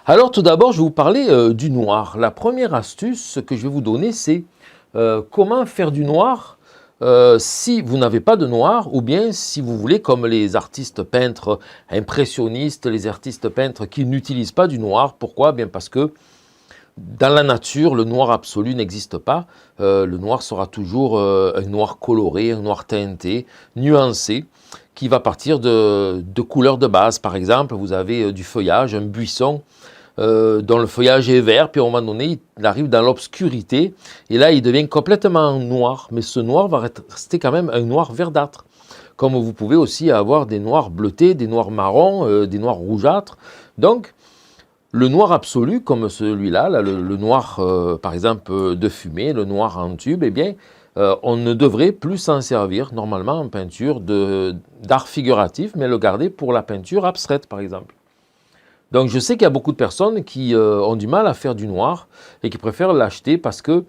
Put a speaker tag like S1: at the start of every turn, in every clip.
S1: Alors tout d'abord, je vais vous parler du noir. La première astuce que je vais vous donner, c'est comment faire du noir si vous n'avez pas de noir, ou bien si vous voulez, comme les artistes peintres impressionnistes, les artistes peintres qui n'utilisent pas du noir. Pourquoi? Bien parce que dans la nature, le noir absolu n'existe pas. Le noir sera toujours un noir coloré, un noir teinté, nuancé, qui va partir de couleurs de base. Par exemple, vous avez du feuillage, un buisson, dont le feuillage est vert, puis à un moment donné, il arrive dans l'obscurité, et là, il devient complètement noir, mais ce noir va rester quand même un noir verdâtre. Comme vous pouvez aussi avoir des noirs bleutés, des noirs marrons, des noirs rougeâtres. Donc, le noir absolu, comme celui-là, le noir, par exemple, de fumée, le noir en tube, eh bien, on ne devrait plus s'en servir, normalement, en peinture d'art figuratif, mais le garder pour la peinture abstraite, par exemple. Donc je sais qu'il y a beaucoup de personnes qui ont du mal à faire du noir et qui préfèrent l'acheter parce que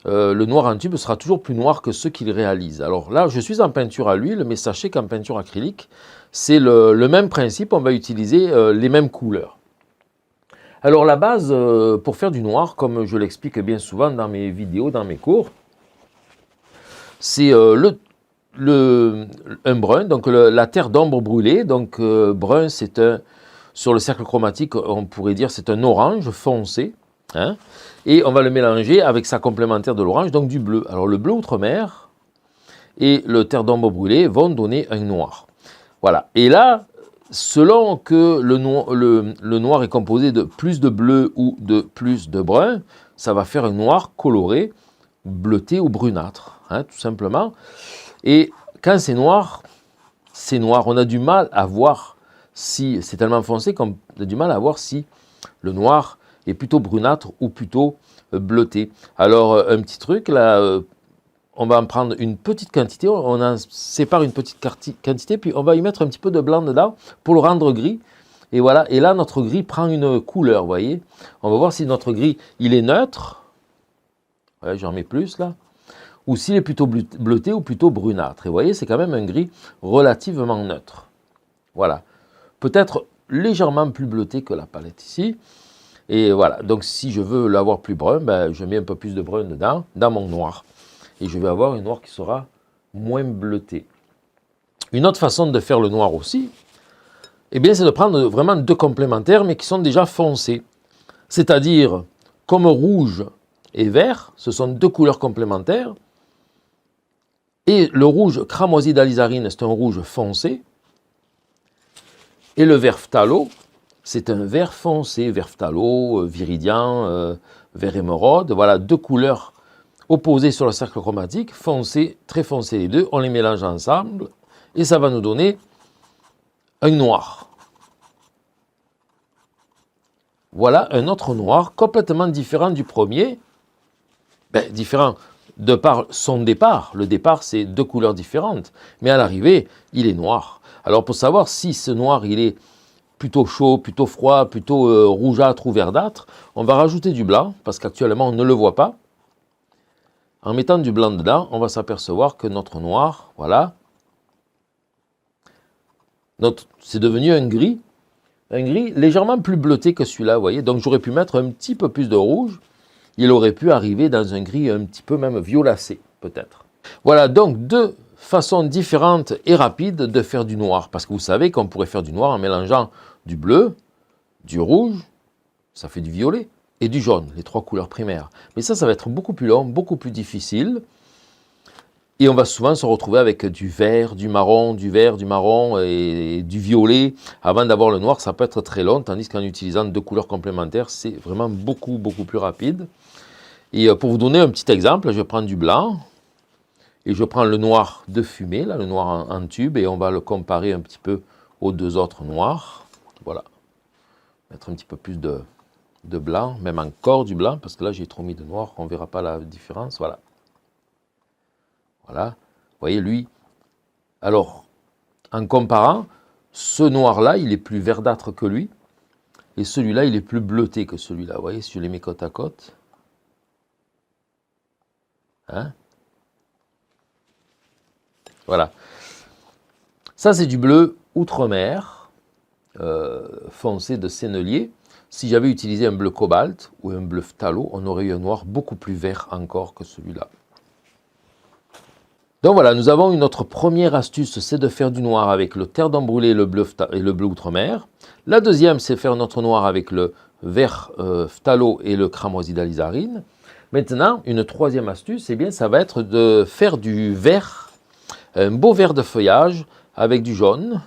S1: le noir en tube sera toujours plus noir que ceux qu'ils réalisent. Alors là, je suis en peinture à l'huile, mais sachez qu'en peinture acrylique, c'est le même principe, on va utiliser les mêmes couleurs. Alors la base pour faire du noir, comme je l'explique bien souvent dans mes vidéos, dans mes cours, c'est un brun, donc la terre d'ombre brûlée. Donc brun, c'est sur le cercle chromatique, on pourrait dire c'est un orange foncé, hein, et on va le mélanger avec sa complémentaire de l'orange, donc du bleu. Alors le bleu outre-mer et le terre d'ombre brûlée vont donner un noir. Voilà. Et là, selon que le noir est composé de plus de bleu ou de plus de brun, ça va faire un noir coloré, bleuté ou brunâtre, hein, tout simplement. Et quand c'est noir, on a du mal à voir si c'est tellement foncé qu'on a du mal à voir si le noir est plutôt brunâtre ou plutôt bleuté. Alors, un petit truc, là, on va en prendre une petite quantité, on en sépare une petite quantité, puis on va y mettre un petit peu de blanc dedans pour le rendre gris. Et voilà, et là, notre gris prend une couleur, vous voyez. On va voir si notre gris, il est neutre. Ouais, j'en mets plus, là. Ou s'il est plutôt bleuté ou plutôt brunâtre. Et vous voyez, c'est quand même un gris relativement neutre. Voilà. Peut-être légèrement plus bleuté que la palette ici. Et voilà, donc si je veux l'avoir plus brun, ben, je mets un peu plus de brun dedans, dans mon noir. Et je vais avoir un noir qui sera moins bleuté. Une autre façon de faire le noir aussi, eh bien, c'est de prendre vraiment deux complémentaires, mais qui sont déjà foncés. C'est-à-dire, comme rouge et vert, ce sont deux couleurs complémentaires. Et le rouge cramoisi d'alizarine, c'est un rouge foncé. Et le vert phthalo, c'est un vert foncé, vert phthalo, viridien, vert émeraude. Voilà, deux couleurs opposées sur le cercle chromatique, foncé, très foncé les deux. On les mélange ensemble et ça va nous donner un noir. Voilà un autre noir complètement différent du premier. Ben, différent de par son départ. Le départ, c'est deux couleurs différentes. Mais à l'arrivée, il est noir. Alors pour savoir si ce noir, il est plutôt chaud, plutôt froid, plutôt rougeâtre ou verdâtre, on va rajouter du blanc, parce qu'actuellement on ne le voit pas. En mettant du blanc dedans, on va s'apercevoir que notre noir, voilà, c'est devenu un gris légèrement plus bleuté que celui-là, vous voyez. Donc j'aurais pu mettre un petit peu plus de rouge, il aurait pu arriver dans un gris un petit peu même violacé, peut-être. Voilà, donc deux façons différentes et rapides de faire du noir, parce que vous savez qu'on pourrait faire du noir en mélangeant du bleu, du rouge, ça fait du violet, et du jaune, les trois couleurs primaires. Mais ça va être beaucoup plus long, beaucoup plus difficile, et on va souvent se retrouver avec du vert, du marron, du vert, du marron et du violet. Avant d'avoir le noir, ça peut être très long, tandis qu'en utilisant deux couleurs complémentaires, c'est vraiment beaucoup, beaucoup plus rapide. Et pour vous donner un petit exemple, je vais prendre du blanc, et je prends le noir de fumée, là, le noir en tube, et on va le comparer un petit peu aux deux autres noirs. Voilà. Mettre un petit peu plus de blanc, même encore du blanc, parce que là j'ai trop mis de noir, on ne verra pas la différence. Voilà. Voilà. Vous voyez, lui, alors, en comparant, ce noir-là, il est plus verdâtre que lui, et celui-là, il est plus bleuté que celui-là. Vous voyez, si je les mets côte à côte. Hein? Voilà. Ça, c'est du bleu outre-mer, foncé de Sennelier. Si j'avais utilisé un bleu cobalt ou un bleu phthalo, on aurait eu un noir beaucoup plus vert encore que celui-là. Donc voilà, nous avons une autre première astuce, c'est de faire du noir avec le terre d'homme brûlé et le bleu outre-mer. La deuxième, c'est faire notre noir avec le vert phthalo et le cramoisi d'alizarine. Maintenant, une troisième astuce, eh bien, ça va être de faire du vert, un beau vert de feuillage avec du jaune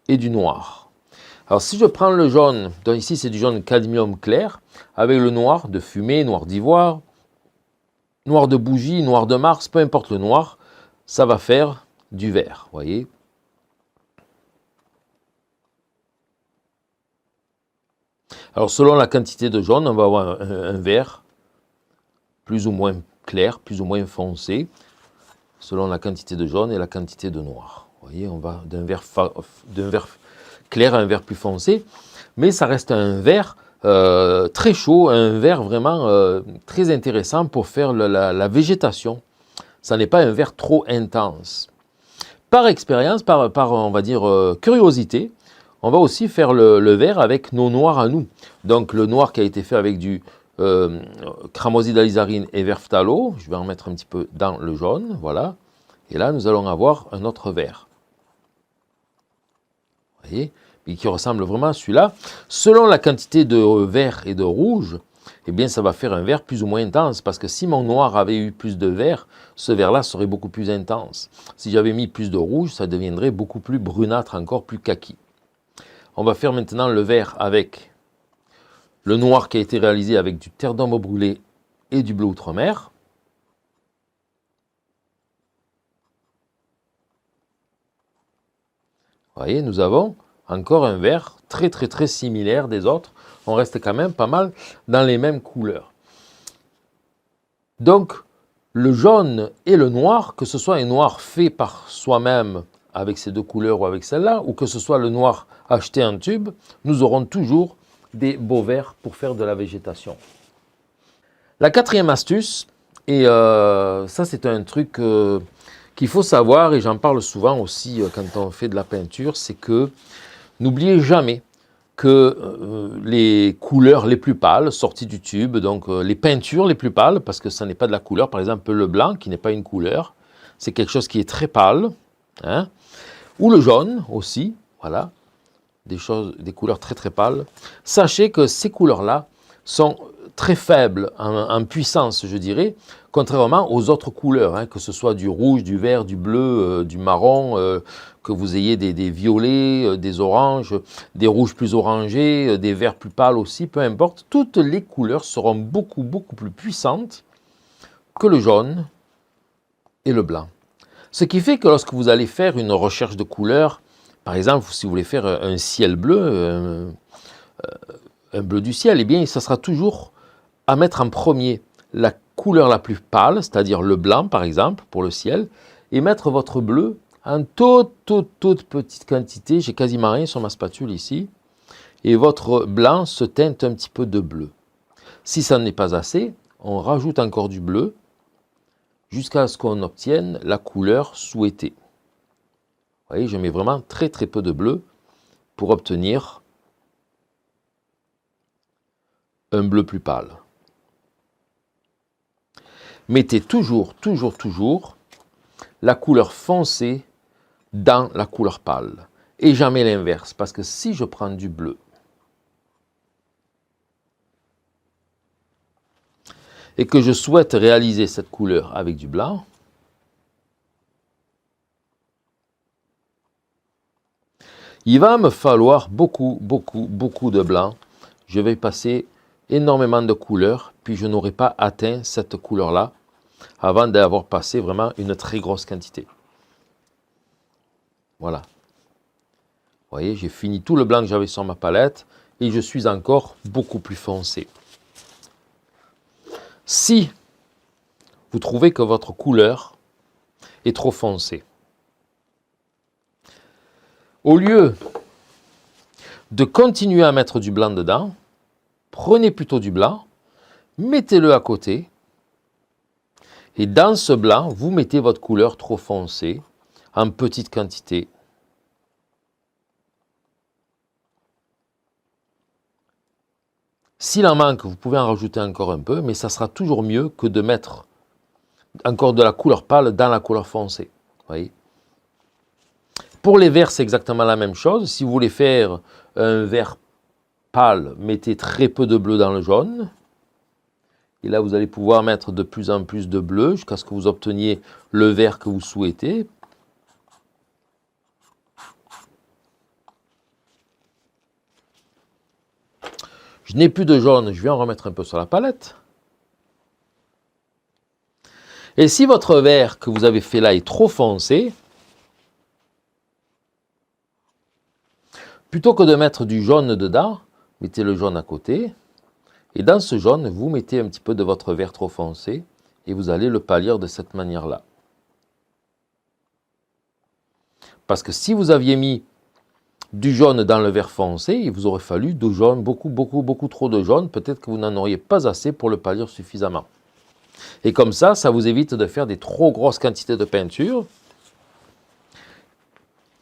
S1: et du noir. Alors si je prends le jaune, donc ici c'est du jaune cadmium clair, avec le noir de fumée, noir d'ivoire, noir de bougie, noir de Mars, peu importe le noir, ça va faire du vert, voyez. Alors selon la quantité de jaune, on va avoir un vert plus ou moins clair, plus ou moins foncé, selon la quantité de jaune et la quantité de noir. Vous voyez, on va d'un vert clair à un vert plus foncé, mais ça reste un vert très chaud, un vert vraiment très intéressant pour faire la végétation. Ça n'est pas un vert trop intense. Par expérience, par on va dire curiosité, on va aussi faire le vert avec nos noirs à nous. Donc le noir qui a été fait avec du cramoisi d'alizarine et vert phthalo, je vais en mettre un petit peu dans le jaune, voilà. Et là, nous allons avoir un autre vert. Vous voyez, et qui ressemble vraiment à celui-là. Selon la quantité de vert et de rouge, eh bien, ça va faire un vert plus ou moins intense. Parce que si mon noir avait eu plus de vert, ce vert-là serait beaucoup plus intense. Si j'avais mis plus de rouge, ça deviendrait beaucoup plus brunâtre, encore plus kaki. On va faire maintenant le vert avec le noir qui a été réalisé avec du terre d'homme brûlé et du bleu outre-mer. Vous voyez, nous avons encore un vert très similaire des autres. On reste quand même pas mal dans les mêmes couleurs. Donc, le jaune et le noir, que ce soit un noir fait par soi-même avec ces deux couleurs ou avec celle-là, ou que ce soit le noir acheté en tube, nous aurons toujours des beaux verts pour faire de la végétation. La quatrième astuce, et ça c'est un truc qu'il faut savoir, et j'en parle souvent aussi quand on fait de la peinture, c'est que n'oubliez jamais que les couleurs les plus pâles sorties du tube, donc les peintures les plus pâles, parce que ça n'est pas de la couleur, par exemple le blanc qui n'est pas une couleur, c'est quelque chose qui est très pâle, hein, ou le jaune aussi, voilà, des couleurs très pâles. Sachez que ces couleurs-là sont très faibles en puissance, je dirais, contrairement aux autres couleurs, hein, que ce soit du rouge, du vert, du bleu, du marron, que vous ayez des violets, des oranges, des rouges plus orangés, des verts plus pâles aussi, peu importe, toutes les couleurs seront beaucoup plus puissantes que le jaune et le blanc. Ce qui fait que lorsque vous allez faire une recherche de couleurs, par exemple, si vous voulez faire un ciel bleu, un bleu du ciel, eh bien, ça sera toujours à mettre en premier la couleur la plus pâle, c'est-à-dire le blanc, par exemple, pour le ciel, et mettre votre bleu en toute petite quantité. J'ai quasiment rien sur ma spatule ici. Et votre blanc se teinte un petit peu de bleu. Si ça n'est pas assez, on rajoute encore du bleu jusqu'à ce qu'on obtienne la couleur souhaitée. Vous voyez, je mets vraiment très peu de bleu pour obtenir un bleu plus pâle. Mettez toujours la couleur foncée dans la couleur pâle. Et jamais l'inverse, parce que si je prends du bleu et que je souhaite réaliser cette couleur avec du blanc, il va me falloir beaucoup de blanc. Je vais passer énormément de couleurs, puis je n'aurai pas atteint cette couleur-là avant d'avoir passé vraiment une très grosse quantité. Voilà. Vous voyez, j'ai fini tout le blanc que j'avais sur ma palette et je suis encore beaucoup plus foncé. Si vous trouvez que votre couleur est trop foncée, au lieu de continuer à mettre du blanc dedans, prenez plutôt du blanc, mettez-le à côté, et dans ce blanc, vous mettez votre couleur trop foncée, en petite quantité. S'il en manque, vous pouvez en rajouter encore un peu, mais ça sera toujours mieux que de mettre encore de la couleur pâle dans la couleur foncée. Voyez. Pour les verts, c'est exactement la même chose. Si vous voulez faire un vert pâle, mettez très peu de bleu dans le jaune. Et là, vous allez pouvoir mettre de plus en plus de bleu jusqu'à ce que vous obteniez le vert que vous souhaitez. Je n'ai plus de jaune, je vais en remettre un peu sur la palette. Et si votre vert que vous avez fait là est trop foncé, plutôt que de mettre du jaune dedans, mettez le jaune à côté. Et dans ce jaune, vous mettez un petit peu de votre vert trop foncé et vous allez le pâlir de cette manière-là. Parce que si vous aviez mis du jaune dans le vert foncé, il vous aurait fallu de jaune, beaucoup trop de jaune. Peut-être que vous n'en auriez pas assez pour le pâlir suffisamment. Et comme ça vous évite de faire des trop grosses quantités de peinture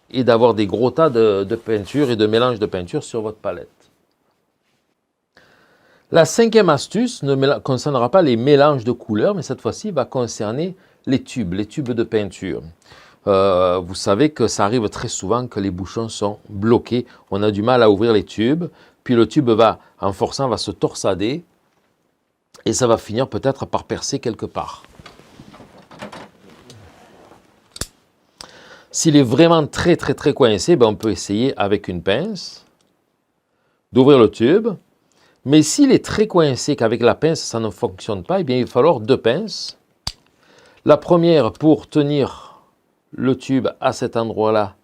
S1: et d'avoir des gros tas de peinture et de mélange de peinture sur votre palette. La cinquième astuce ne concernera pas les mélanges de couleurs, mais cette fois-ci va concerner les tubes de peinture. Vous savez que ça arrive très souvent que les bouchons sont bloqués. On a du mal à ouvrir les tubes, puis le tube en forçant, va se torsader et ça va finir peut-être par percer quelque part. S'il est vraiment très coincé, on peut essayer avec une pince d'ouvrir le tube. Mais s'il est très coincé, qu'avec la pince, ça ne fonctionne pas, il va falloir deux pinces. La première pour tenir le tube à cet endroit-là,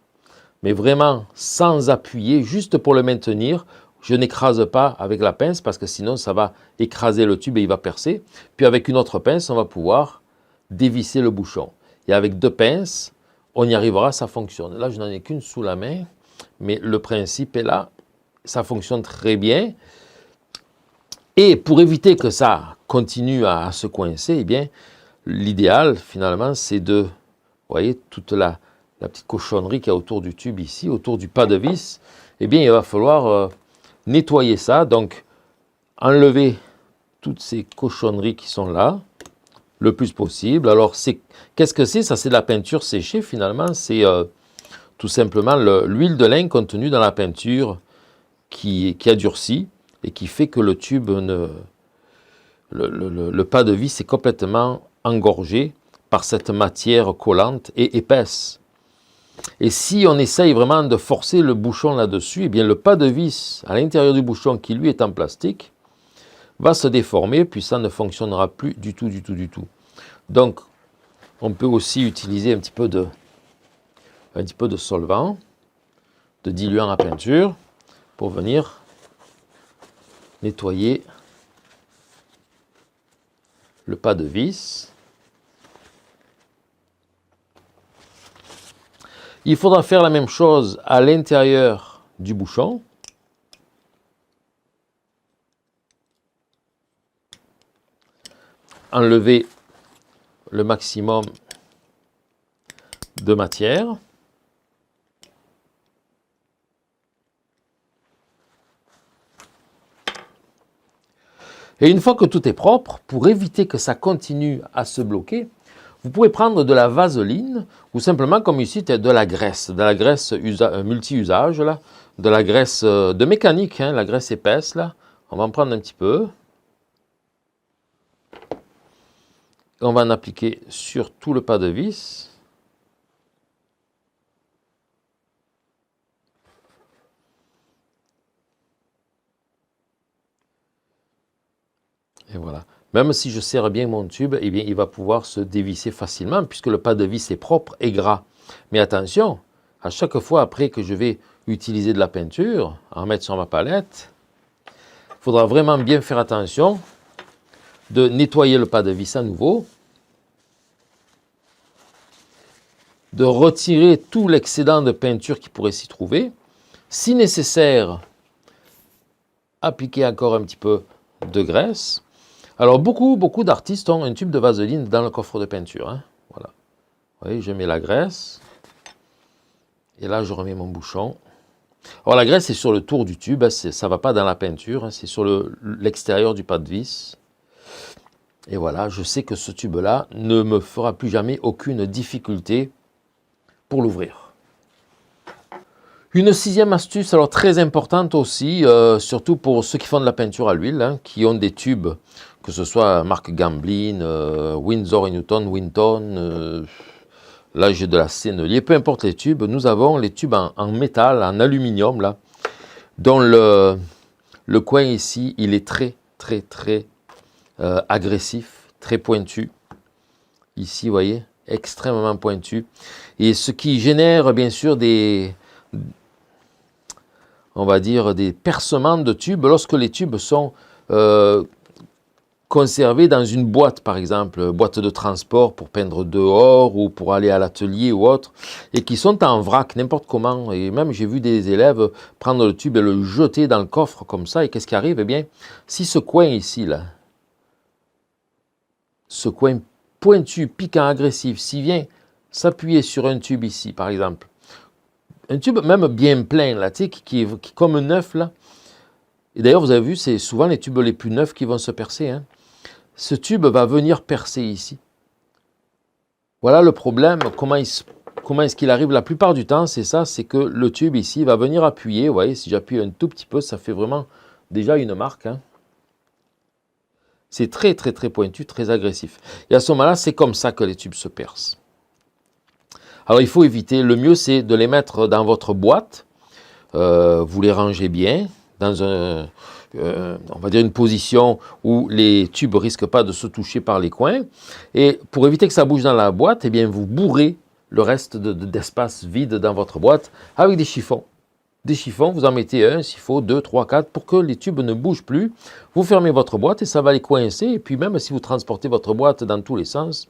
S1: mais vraiment sans appuyer, juste pour le maintenir. Je n'écrase pas avec la pince parce que sinon ça va écraser le tube et il va percer. Puis avec une autre pince, on va pouvoir dévisser le bouchon. Et avec deux pinces, on y arrivera, ça fonctionne. Là, je n'en ai qu'une sous la main, mais le principe est là. Ça fonctionne très bien. Et pour éviter que ça continue à se coincer, l'idéal, finalement, c'est de, vous voyez, toute la petite cochonnerie qu'il y a autour du tube ici, autour du pas de vis, il va falloir nettoyer ça. Donc, enlever toutes ces cochonneries qui sont là, le plus possible. Alors, qu'est-ce que c'est? Ça, c'est de la peinture séchée, finalement. C'est tout simplement l'huile de lin contenue dans la peinture qui a durci et qui fait que le tube, le pas de vis est complètement engorgé par cette matière collante et épaisse. Et si on essaye vraiment de forcer le bouchon là-dessus, le pas de vis à l'intérieur du bouchon, qui lui est en plastique, va se déformer, puis ça ne fonctionnera plus du tout. Donc, on peut aussi utiliser un petit peu de solvant, de diluant à peinture, pour venir nettoyer le pas de vis. Il faudra faire la même chose à l'intérieur du bouchon. Enlever le maximum de matière. Et une fois que tout est propre, pour éviter que ça continue à se bloquer, vous pouvez prendre de la vaseline ou simplement, comme ici, de la graisse multi-usage, de la graisse de mécanique, la graisse épaisse. Là. On va en prendre un petit peu. Et on va en appliquer sur tout le pas de vis. Et voilà. Même si je serre bien mon tube, il va pouvoir se dévisser facilement puisque le pas de vis est propre et gras. Mais attention, à chaque fois après que je vais utiliser de la peinture, en mettre sur ma palette, il faudra vraiment bien faire attention de nettoyer le pas de vis à nouveau, de retirer tout l'excédent de peinture qui pourrait s'y trouver. Si nécessaire, appliquer encore un petit peu de graisse. Alors, beaucoup d'artistes ont un tube de vaseline dans le coffre de peinture. Voilà. Vous voyez, je mets la graisse. Et là, je remets mon bouchon. Alors la graisse est sur le tour du tube, hein, ça ne va pas dans la peinture, hein, c'est sur l'extérieur du pas de vis. Et voilà, je sais que ce tube-là ne me fera plus jamais aucune difficulté pour l'ouvrir. Une sixième astuce, alors très importante aussi, surtout pour ceux qui font de la peinture à l'huile, hein, qui ont des tubes, que ce soit marque Gamblin, Winsor & Newton, Winton, là j'ai de la Sennelier, peu importe les tubes, nous avons les tubes en métal, en aluminium, là, dont le coin ici, il est très agressif, très pointu. Ici, vous voyez, extrêmement pointu. Et ce qui génère bien sûr on va dire des percements de tubes lorsque les tubes sont conservés dans une boîte, par exemple, boîte de transport pour peindre dehors ou pour aller à l'atelier ou autre, et qui sont en vrac, n'importe comment. Et même j'ai vu des élèves prendre le tube et le jeter dans le coffre comme ça, et qu'est-ce qui arrive? Eh bien, si ce coin ici, là, ce coin pointu, piquant, agressif, s'il vient s'appuyer sur un tube ici, par exemple, un tube même bien plein, là, tu sais, qui est comme neuf, là. Et d'ailleurs, vous avez vu, c'est souvent les tubes les plus neufs qui vont se percer. Hein. Ce tube va venir percer ici. Voilà le problème. Comment est-ce qu'il arrive la plupart du temps? C'est ça, c'est que le tube ici va venir appuyer. Vous voyez, si j'appuie un tout petit peu, ça fait vraiment déjà une marque. Hein. C'est très pointu, très agressif. Et à ce moment-là, c'est comme ça que les tubes se percent. Alors, il faut éviter. Le mieux, c'est de les mettre dans votre boîte. Vous les rangez bien dans on va dire une position où les tubes ne risquent pas de se toucher par les coins. Et pour éviter que ça bouge dans la boîte, eh bien, vous bourrez le reste d'espace vide dans votre boîte avec des chiffons. Des chiffons, vous en mettez un, s'il faut, 2, 3, 4, pour que les tubes ne bougent plus. Vous fermez votre boîte et ça va les coincer. Et puis même si vous transportez votre boîte dans tous les sens,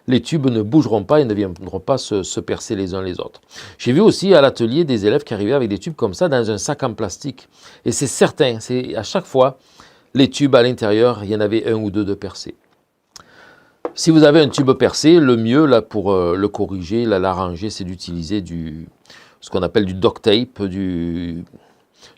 S1: les tubes ne bougeront pas et ne viendront pas se percer les uns les autres. J'ai vu aussi à l'atelier des élèves qui arrivaient avec des tubes comme ça dans un sac en plastique. Et c'est certain, c'est à chaque fois, les tubes à l'intérieur, il y en avait un ou deux de percés. Si vous avez un tube percé, le mieux là, pour le corriger, l'arranger, c'est d'utiliser ce qu'on appelle du duct tape,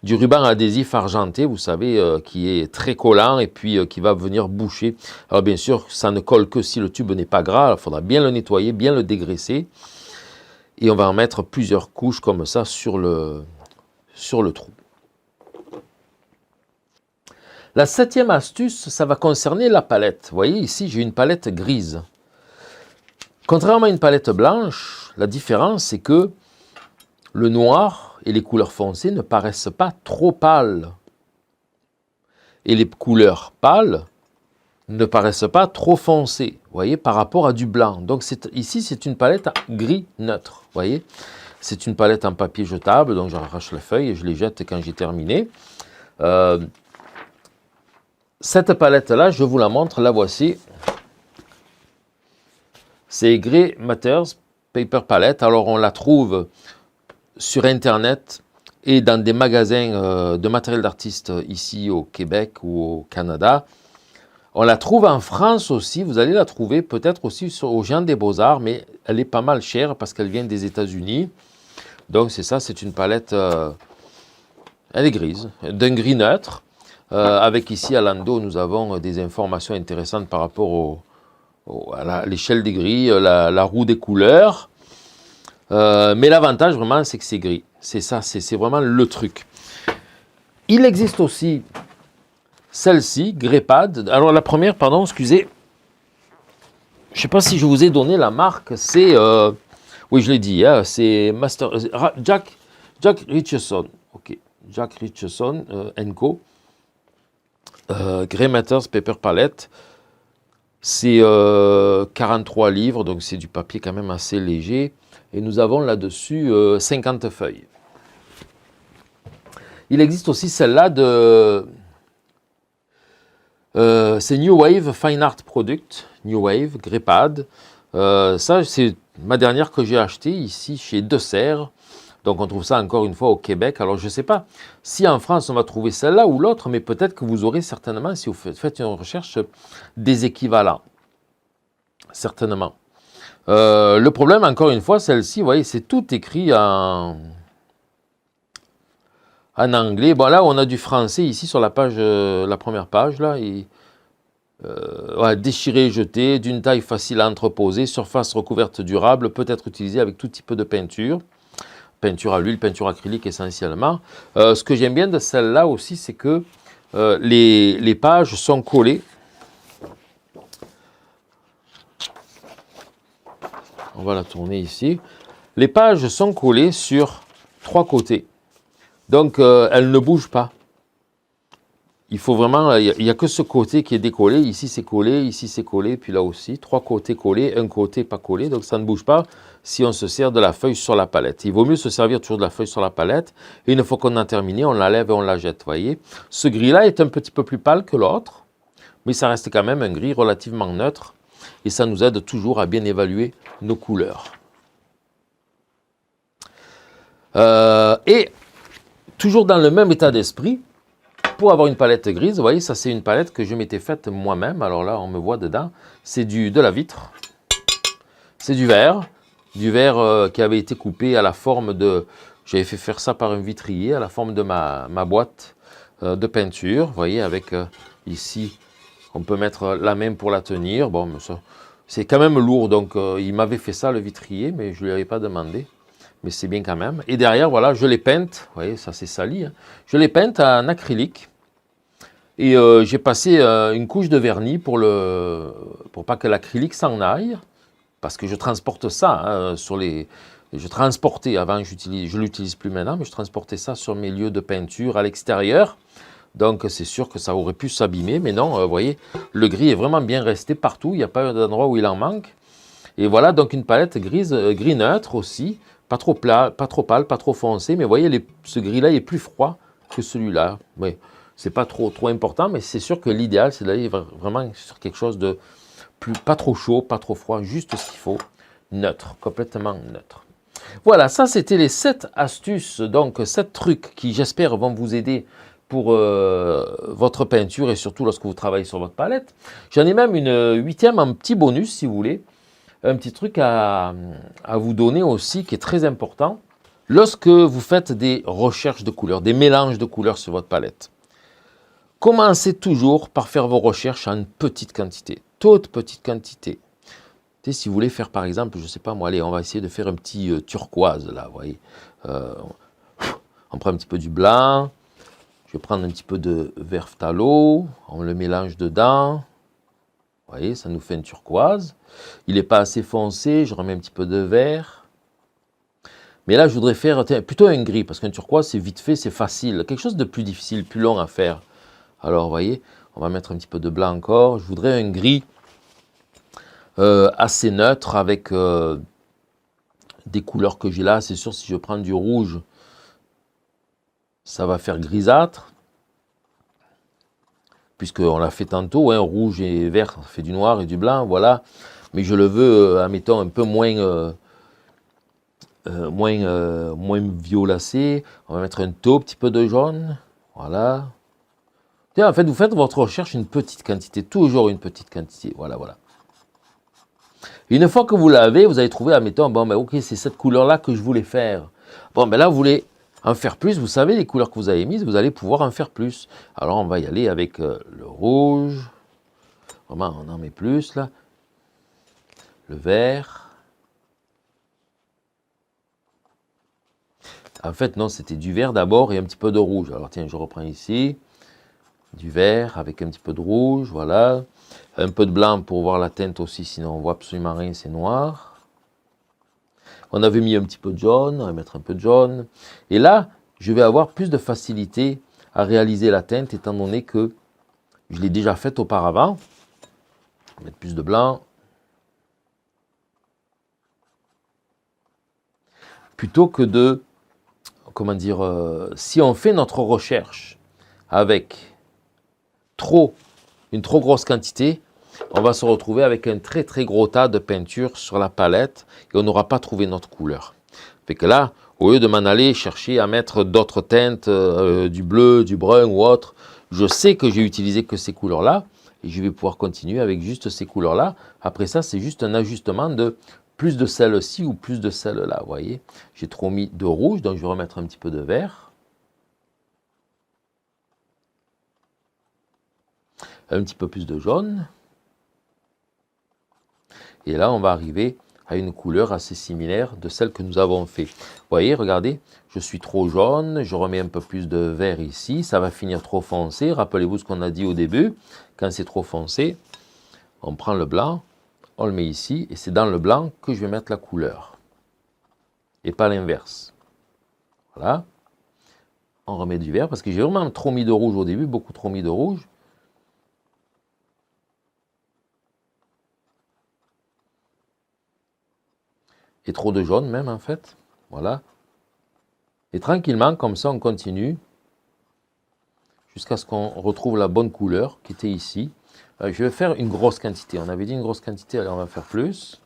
S1: du ruban adhésif argenté, vous savez, qui est très collant et puis qui va venir boucher. Alors bien sûr, ça ne colle que si le tube n'est pas gras, il faudra bien le nettoyer, bien le dégraisser. Et on va en mettre plusieurs couches comme ça sur le trou. La septième astuce, ça va concerner la palette. Vous voyez, ici, j'ai une palette grise. Contrairement à une palette blanche, la différence, c'est que le noir et les couleurs foncées ne paraissent pas trop pâles. Et les couleurs pâles ne paraissent pas trop foncées, vous voyez, par rapport à du blanc. Donc ici, c'est une palette gris neutre, vous voyez. C'est une palette en papier jetable, donc j'arrache la feuille et je les jette quand j'ai terminé. Cette palette-là, je vous la montre, la voici. C'est Grey Matters Paper Palette. Alors, on la trouve sur Internet et dans des magasins de matériel d'artiste ici au Québec ou au Canada. On la trouve en France aussi, vous allez la trouver peut-être aussi au Géant des Beaux-Arts, mais elle est pas mal chère parce qu'elle vient des États-Unis. Donc c'est ça, c'est une palette, elle est grise, d'un gris neutre. Avec ici à l'endos, nous avons des informations intéressantes par rapport à l'échelle des gris, la roue des couleurs. Mais l'avantage vraiment, c'est que c'est gris. C'est ça, c'est vraiment le truc. Il existe aussi celle-ci, Greypad. Alors la première, pardon, excusez. Je ne sais pas si je vous ai donné la marque. C'est, oui, je l'ai dit, hein, c'est Jack Richardson. Ok, Jack Richardson & Co. Grey Matters Paper Palette. C'est 43 livres, donc c'est du papier quand même assez léger. Et nous avons là-dessus 50 feuilles. Il existe aussi celle-là c'est New Wave Fine Art Product, New Wave, Greypad. Ça, c'est ma dernière que j'ai achetée ici chez Dessert. Donc on trouve ça encore une fois au Québec. Alors je ne sais pas si en France on va trouver celle-là ou l'autre, mais peut-être que vous aurez certainement, si vous faites une recherche, des équivalents. Certainement. Le problème, encore une fois, celle-ci, vous voyez, c'est tout écrit en en anglais. Bon, là, on a du français ici sur la page, la première page, là. Et, ouais, déchiré, jeté, d'une taille facile à entreposer, surface recouverte durable, peut être utilisée avec tout type de peinture. Peinture à l'huile, peinture acrylique essentiellement. Ce que j'aime bien de celle-là aussi, c'est que les pages sont collées. On va la tourner ici. Les pages sont collées sur 3 côtés. Donc, elles ne bougent pas. Il faut vraiment, il n'y a que ce côté qui est décollé. Ici, c'est collé, ici, c'est collé, puis là aussi. 3 côtés collés, un côté pas collé. Donc, ça ne bouge pas si on se sert de la feuille sur la palette. Il vaut mieux se servir toujours de la feuille sur la palette. Et une fois qu'on a terminé, on la lève et on la jette, voyez. Ce gris-là est un petit peu plus pâle que l'autre, mais ça reste quand même un gris relativement neutre. Et ça nous aide toujours à bien évaluer nos couleurs. Et toujours dans le même état d'esprit, pour avoir une palette grise, vous voyez, ça c'est une palette que je m'étais faite moi-même. Alors là, on me voit dedans. C'est de la vitre. C'est du verre qui avait été coupé à la forme de... J'avais fait faire ça par un vitrier, à la forme de ma boîte de peinture. Vous voyez, avec ici, on peut mettre la main pour la tenir. Bon, c'est quand même lourd, donc il m'avait fait ça, le vitrier, mais je ne lui avais pas demandé. Mais c'est bien quand même. Et derrière, voilà, je l'ai peinte. Vous voyez, ça c'est sali. Hein. Je l'ai peinte en acrylique. Et j'ai passé une couche de vernis pour pas que l'acrylique s'en aille. Parce que je transporte ça sur les... Je transportais, avant je ne l'utilise plus maintenant, mais je transportais ça sur mes lieux de peinture à l'extérieur. Donc c'est sûr que ça aurait pu s'abîmer. Mais non, vous voyez, le gris est vraiment bien resté partout. Il n'y a pas d'endroit où il en manque. Et voilà, donc une palette grise, gris neutre aussi. Pas trop plat, pas trop pâle, pas trop foncé, mais vous voyez, ce gris-là est plus froid que celui-là. Oui, c'est pas trop important, mais c'est sûr que l'idéal, c'est d'aller vraiment sur quelque chose de pas trop chaud, pas trop froid, juste ce qu'il faut, neutre, complètement neutre. Voilà, ça c'était les 7 astuces, donc 7 trucs qui j'espère vont vous aider pour votre peinture et surtout lorsque vous travaillez sur votre palette. J'en ai même une 8e, un petit bonus si vous voulez. Un petit truc à vous donner aussi qui est très important. Lorsque vous faites des recherches de couleurs, des mélanges de couleurs sur votre palette, commencez toujours par faire vos recherches en petite quantité, toute petite quantité. Si vous voulez faire par exemple, je ne sais pas moi, allez, on va essayer de faire un petit turquoise là, vous voyez. On prend un petit peu du blanc, je vais prendre un petit peu de vert phthalo, on le mélange dedans. Vous voyez, ça nous fait une turquoise. Il n'est pas assez foncé, je remets un petit peu de vert. Mais là, je voudrais faire plutôt un gris, parce qu'un turquoise, c'est vite fait, c'est facile. Quelque chose de plus difficile, plus long à faire. Alors, vous voyez, on va mettre un petit peu de blanc encore. Je voudrais un gris assez neutre, avec des couleurs que j'ai là. C'est sûr, si je prends du rouge, ça va faire grisâtre. Puisqu'on l'a fait tantôt, hein, rouge et vert, ça fait du noir et du blanc, voilà. Mais je le veux, admettons, un peu moins violacé. On va mettre un tout petit peu de jaune, voilà. Et en fait, vous faites votre recherche une petite quantité, toujours une petite quantité, voilà, voilà. Une fois que vous l'avez, vous allez trouver, admettons, bon, ben ok, c'est cette couleur-là que je voulais faire. Bon, ben là, vous voulez en faire plus, vous savez les couleurs que vous avez mises, vous allez pouvoir en faire plus. Alors on va y aller avec le rouge, vraiment on en met plus là, le vert. En fait non, c'était du vert d'abord et un petit peu de rouge. Alors tiens, je reprends ici, du vert avec un petit peu de rouge, voilà. Un peu de blanc pour voir la teinte aussi, sinon on voit absolument rien, c'est noir. On avait mis un petit peu de jaune, on va mettre un peu de jaune. Et là, je vais avoir plus de facilité à réaliser la teinte, étant donné que je l'ai déjà faite auparavant. On va mettre plus de blanc. Plutôt que de, comment dire, si on fait notre recherche avec une trop grosse quantité, on va se retrouver avec un très très gros tas de peinture sur la palette et on n'aura pas trouvé notre couleur. Fait que là, au lieu de m'en aller chercher à mettre d'autres teintes, du bleu, du brun ou autre, je sais que j'ai utilisé que ces couleurs-là et je vais pouvoir continuer avec juste ces couleurs-là. Après ça, c'est juste un ajustement de plus de celle-ci ou plus de celle-là, vous voyez. J'ai trop mis de rouge, donc je vais remettre un petit peu de vert. un petit peu plus de jaune. Et là, on va arriver à une couleur assez similaire de celle que nous avons fait. Vous voyez, regardez, je suis trop jaune, je remets un peu plus de vert ici, ça va finir trop foncé. Rappelez-vous ce qu'on a dit au début, quand c'est trop foncé, on prend le blanc, on le met ici, et c'est dans le blanc que je vais mettre la couleur, et pas l'inverse. Voilà. On remet du vert, parce que j'ai vraiment trop mis de rouge au début, beaucoup trop mis de rouge. Et trop de jaune même, en fait. Voilà. Et tranquillement, comme ça, on continue, jusqu'à ce qu'on retrouve la bonne couleur, qui était ici. Je vais faire une grosse quantité. On avait dit une grosse quantité, allez, on va faire plus.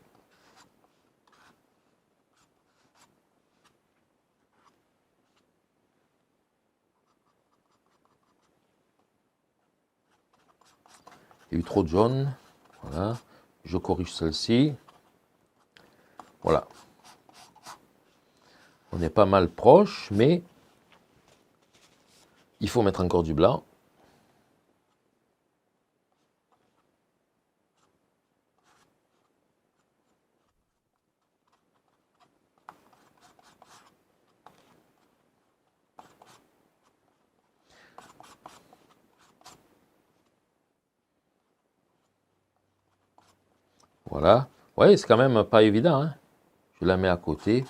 S1: Il y a eu trop de jaune. Voilà. Je corrige celle-ci. Voilà. On est pas mal proche, mais il faut mettre encore du blanc. Voilà. Vous voyez, c'est quand même pas évident, hein. Je la mets à côté.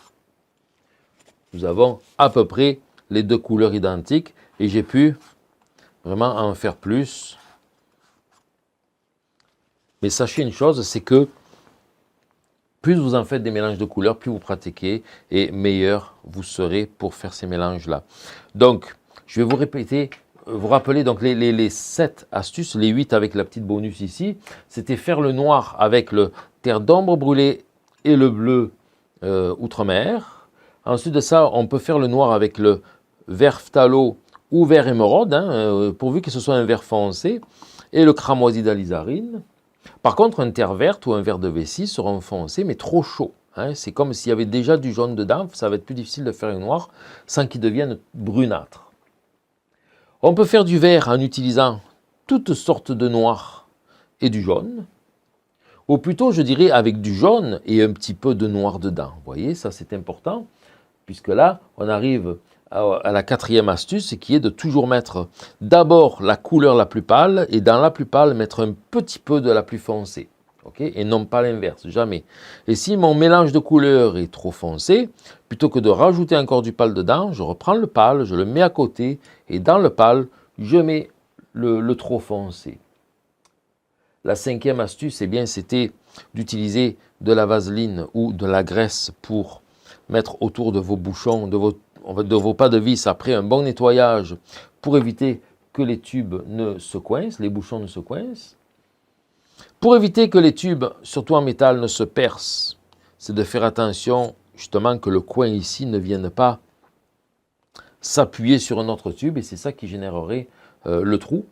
S1: Nous avons à peu près les deux couleurs identiques et j'ai pu vraiment en faire plus. Mais sachez une chose, c'est que plus vous en faites des mélanges de couleurs, plus vous pratiquez et meilleur vous serez pour faire ces mélanges-là. Donc, je vais vous répéter, vous rappeler donc les 7 astuces, les 8 avec la petite bonus ici. C'était faire le noir avec le terre d'ombre brûlée et le bleu outre-mer. Ensuite de ça, on peut faire le noir avec le vert phthalo ou vert émeraude, hein, pourvu que ce soit un vert foncé, et le cramoisi d'alizarine. Par contre, un terre verte ou un vert de vessie seront foncés, mais trop chaud. Hein. C'est comme s'il y avait déjà du jaune dedans, ça va être plus difficile de faire un noir sans qu'il devienne brunâtre. On peut faire du vert en utilisant toutes sortes de noirs et du jaune, ou plutôt, je dirais, avec du jaune et un petit peu de noir dedans. Vous voyez, ça c'est important. Puisque là, on arrive à la 4e astuce, qui est de toujours mettre d'abord la couleur la plus pâle, et dans la plus pâle, mettre un petit peu de la plus foncée. Okay, et non pas l'inverse, jamais. Et si mon mélange de couleurs est trop foncé, plutôt que de rajouter encore du pâle dedans, je reprends le pâle, je le mets à côté, et dans le pâle, je mets le trop foncé. La 5e astuce, eh bien, c'était d'utiliser de la vaseline ou de la graisse pour mettre autour de vos bouchons, de vos pas de vis après un bon nettoyage pour éviter que les tubes ne se coincent, les bouchons ne se coincent. Pour éviter que les tubes, surtout en métal, ne se percent, c'est de faire attention justement que le coin ici ne vienne pas s'appuyer sur un autre tube et c'est ça qui générerait le trou.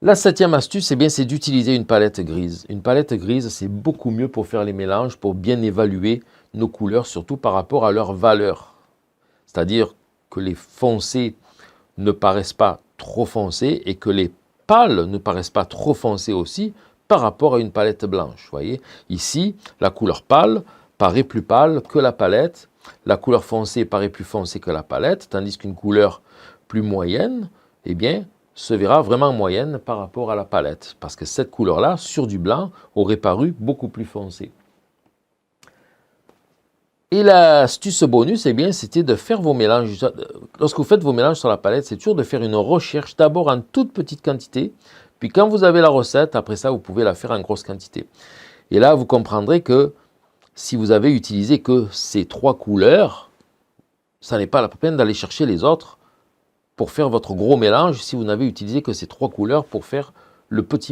S1: La 7e astuce, eh bien, c'est d'utiliser une palette grise. Une palette grise, c'est beaucoup mieux pour faire les mélanges, pour bien évaluer nos couleurs, surtout par rapport à leur valeur. C'est-à-dire que les foncés ne paraissent pas trop foncés et que les pâles ne paraissent pas trop foncés aussi par rapport à une palette blanche. Voyez, ici, la couleur pâle paraît plus pâle que la palette. La couleur foncée paraît plus foncée que la palette, tandis qu'une couleur plus moyenne, eh bien, se verra vraiment moyenne par rapport à la palette. Parce que cette couleur-là, sur du blanc, aurait paru beaucoup plus foncée. Et l'astuce bonus, eh bien, c'était de faire vos mélanges. Lorsque vous faites vos mélanges sur la palette, c'est toujours de faire une recherche d'abord en toute petite quantité. Puis quand vous avez la recette, après ça, vous pouvez la faire en grosse quantité. Et là, vous comprendrez que si vous avez utilisé que ces 3 couleurs, ça n'est pas la peine d'aller chercher les autres pour faire votre gros mélange si vous n'avez utilisé que ces 3 couleurs pour faire le petit